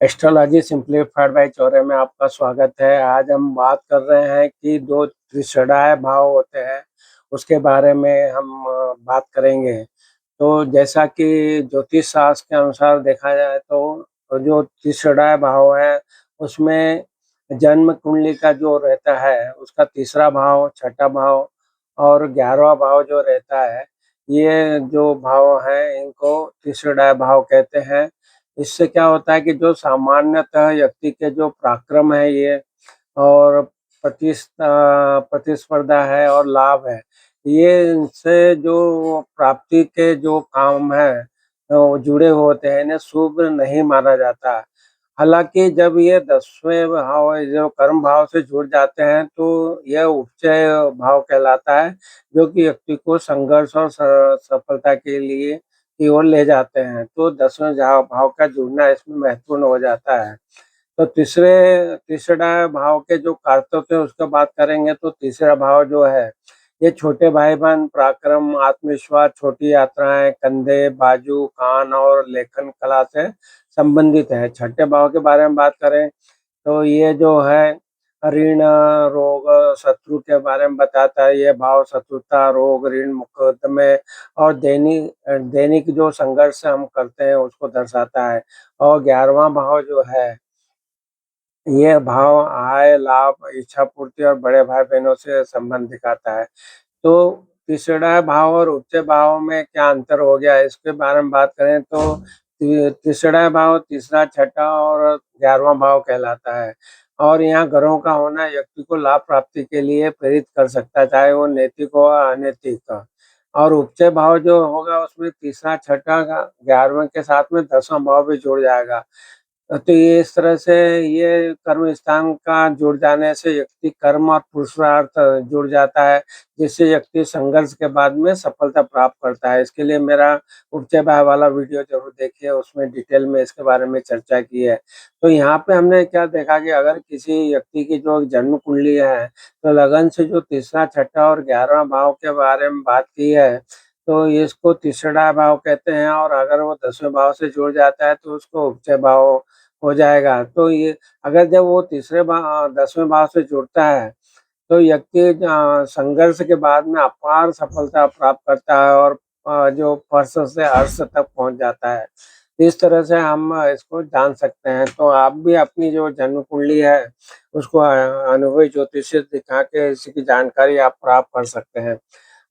Astrology simplified bye Chaure में आपका स्वागत है। आज हम बात कर रहे हैं कि 2 त्रिशराय भाव होते हैं, उसके बारे में हम बात करेंगे। तो जैसा कि ज्योतिष शास्त्र के अनुसार देखा जाए तो जो त्रिशराय भाव है, उसमें जन्म कुंडली का जो रहता है, उसका तीसरा भाव, छठा भाव और 11वाँ भाव जो रहता है, ये जो भाव हैं, इनको त्रिशराय भाव कहते हैं। इससे क्या होता है कि जो सामान्यतः व्यक्ति के जो पराक्रम है ये और प्रतिस्पर्धा है और लाभ है, ये इनसे जो प्राप्ति के जो काम हैं वो जुड़े होते हैं, इन्हें शुभ नहीं माना जाता। हालाँकि जब ये 10वें भाव जो कर्म भाव से जुड़ जाते हैं तो यह उपचय भाव कहलाता है, जो कि व्यक्ति को संघर्ष और सफलता के लिए की ओर ले जाते हैं। तो 10वें भाव का जुड़ना इसमें महत्वपूर्ण हो जाता है। तो तीसरा भाव के जो कारतत्व थे उसका बात करेंगे तो तीसरा भाव जो है, ये छोटे भाई-बहन, पराक्रम, आत्मविश्वास, छोटी यात्राएँ, कंधे, बाजू, कान और लेखन कला से संबंधित है। छठे भाव के बारे में बात करें तो ये जो है ऋण, रोग, शत्रु के बारे में बताता है। ये भाव शत्रुता, रोग, ऋण, मुकदमे और दैनिक जो संघर्ष हम करते हैं उसको दर्शाता है। और 11वाँ भाव जो है, ये भाव आय, लाभ, इच्छा पूर्ति और बड़े भाई-बहनों से संबंध दिखाता है। तो तीसरा भाव और उच्च भाव में क्या अंतर हो गया, इसके बारे में बात करें तो तीसरा भाव तीसरा, छठा और 11वाँ भाव कहलाता है और यहाँ ग्रहों का होना व्यक्ति को लाभ प्राप्ति के लिए प्रेरित कर सकता है, चाहे वो नैतिक हो या अनैतिक। और उपच भाव जो होगा उसमें तीसरा, छठा का 11वें के साथ में 10वां भाव भी जुड़ जाएगा। तो ये इस तरह से ये कर्म स्थान का जुड़ जाने से व्यक्ति कर्म और पुरुषार्थ जुड़ जाता है, जिससे व्यक्ति संघर्ष के बाद में सफलता प्राप्त करता है। इसके लिए मेरा उपचय भाव वाला वीडियो ज़रूर देखिए, उसमें डिटेल में इसके बारे में चर्चा की है। तो यहाँ पे हमने क्या देखा कि अगर किसी व्यक्ति की जो जन्म कुंडली है, तो लगन से जो तीसरा, छठा और 11वाँ भाव के बारे में बात की है, तो इसको तीसरा भाव कहते हैं और अगर वो 10वें भाव से जुड़ जाता है तो उसको उपचय भाव हो जाएगा। तो ये अगर जब वो 10वें भाव से जुड़ता है, तो व्यक्ति संघर्ष के बाद में अपार सफलता प्राप्त करता है और जो फर्श से अर्श तक पहुँच जाता है। इस तरह से हम इसको जान सकते हैं। तो आप भी अपनी जो जन्म कुंडली है, उसको अनुभवी ज्योतिषी से दिखा के इसकी जानकारी आप प्राप्त कर सकते हैं।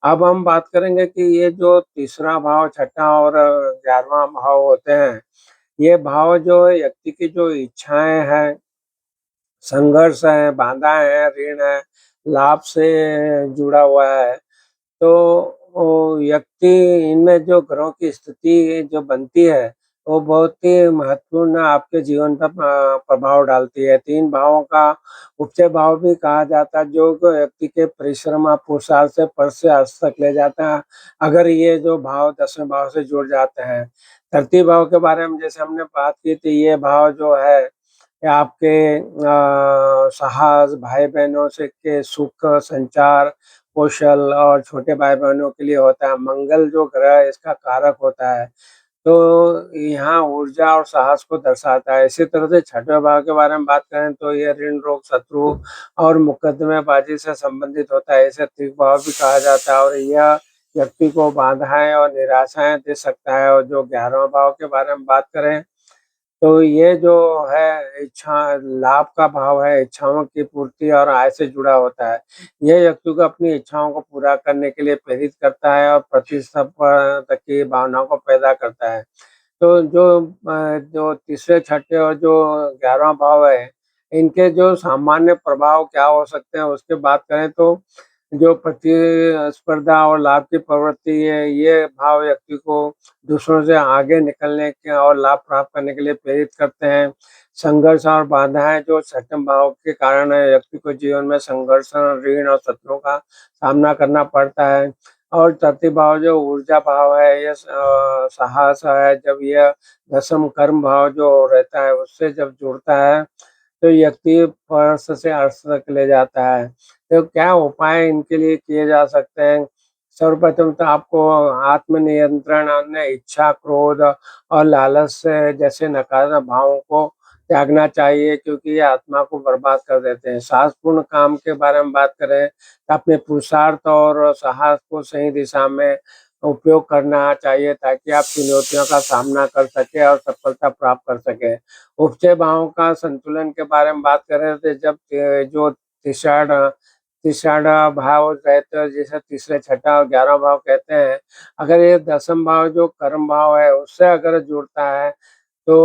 अब हम बात करेंगे कि ये जो तीसरा भाव, छठा और 11वाँ भाव होते हैं, ये भाव जो है व्यक्ति की जो इच्छाएँ हैं, संघर्ष है, बाधाएँ हैं, ऋण है, लाभ से जुड़ा हुआ है। तो वो व्यक्ति इनमें जो ग्रहों की स्थिति जो बनती है, वो बहुत ही महत्वपूर्ण आपके जीवन पर प्रभाव डालती है। 3 भावों का उपचय भाव भी कहा जाता है, जो व्यक्ति के परिश्रम और पुरुषार्थ से पर से अर्श तक ले जाता है, अगर ये जो भाव 10वें भाव से जुड़ जाते हैं। धरती भाव के बारे में जैसे हमने बात की थी, ये भाव जो है ये आपके साहस, भाई-बहनों से के सुख, संचार, कौशल और छोटे भाई-बहनों के लिए होता है। मंगल जो ग्रह है इसका कारक होता है, तो यहाँ ऊर्जा और साहस को दर्शाता है। इसी तरह से छठवें भाव के बारे में बात करें तो ये ऋण, रोग, शत्रु और मुकदमेबाजी से संबंधित होता है। इसे त्रिभाव भी कहा जाता है और यह व्यक्ति को बाधाएँ और निराशाएँ दे सकता है। और जो 11वाँ भाव के बारे में बात करें तो ये जो है इच्छा लाभ का भाव है, इच्छाओं की पूर्ति और आय से जुड़ा होता है। ये व्यक्ति को अपनी इच्छाओं को पूरा करने के लिए प्रेरित करता है और प्रतिस्पर्धा की भावनाओं को पैदा करता है। तो जो तीसरे, छठे और जो 11वाँ भाव है, इनके जो सामान्य प्रभाव क्या हो सकते हैं उसकी बात करें तो जो प्रतिस्पर्धा और लाभ की प्रवृत्ति है, ये भाव व्यक्ति को दूसरों से आगे निकलने के और लाभ प्राप्त करने के लिए प्रेरित करते हैं। संघर्ष और बाधाएँ जो छठे भाव के कारण है, व्यक्ति को जीवन में संघर्ष, ऋण और शत्रुओं का सामना करना पड़ता है। और चौथे भाव जो ऊर्जा भाव है, ये साहस है, जब यह 10म कर्म भाव जो रहता है, उससे जब जुड़ता है, तो व्यक्ति फर्श से अर्श तक ले जाता है। तो क्या उपाय इनके लिए किए जा सकते हैं? सर्वप्रथम तो आपको आत्मनियंत्रण, अन्य इच्छा, क्रोध और लालच से जैसे नकारात्मक भावों को त्यागना चाहिए क्योंकि ये आत्मा को बर्बाद कर देते हैं। साहसपूर्ण काम के बारे में बात करें तो अपने पुरुषार्थ और साहस को सही दिशा में उपयोग करना चाहिए ताकि आप चुनौतियों का सामना कर सकें और सफलता प्राप्त कर सकें। उपचय भावों का संतुलन के बारे में बात करें तो जब जो तिसरा तिसरा भाव रहते हैं जैसे तीसरे, छठा और 11वां भाव कहते हैं, अगर ये 10th भाव जो कर्म भाव है उससे अगर जुड़ता है तो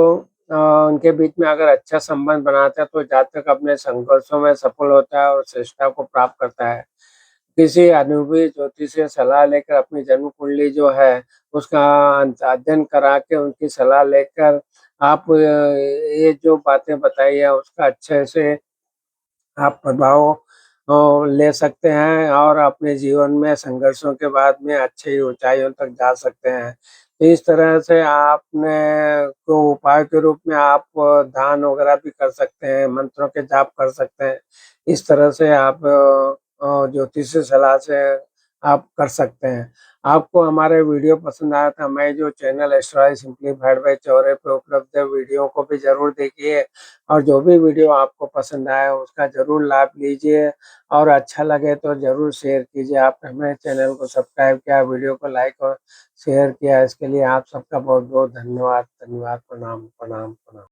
उनके बीच में अगर अच्छा संबंध बनाता है तो जातक अपने संघर्षों में सफल होता है और श्रेष्ठता को प्राप्त करता है। किसी अनुभवी ज्योतिष से सलाह लेकर अपनी जन्म कुंडली जो है उसका अध्ययन करा के उनकी सलाह लेकर आप ये जो बातें बताई है उसका अच्छे से आप प्रभाव ले सकते हैं और अपने जीवन में संघर्षों के बाद में अच्छी ऊँचाइयों तक जा सकते हैं। तो इस तरह से आपने को उपाय के रूप में आप दान वगैरह भी कर सकते हैं, मंत्रों के जाप कर सकते हैं। इस तरह से आप ज्योतिषीय सलाह से आप कर सकते हैं। आपको हमारे वीडियो पसंद आया तो हमारे जो channel astrology simplified by Chaure पे उपलब्ध है वीडियो को भी ज़रूर देखिए और जो भी वीडियो आपको पसंद आया उसका ज़रूर लाभ लीजिए और अच्छा लगे तो ज़रूर शेयर कीजिए। आपने हमारे चैनल को सब्सक्राइब किया, वीडियो को लाइक और शेयर किया इसके लिए आप सबका बहुत-बहुत धन्यवाद, धन्यवाद। प्रणाम, प्रणाम, प्रणाम।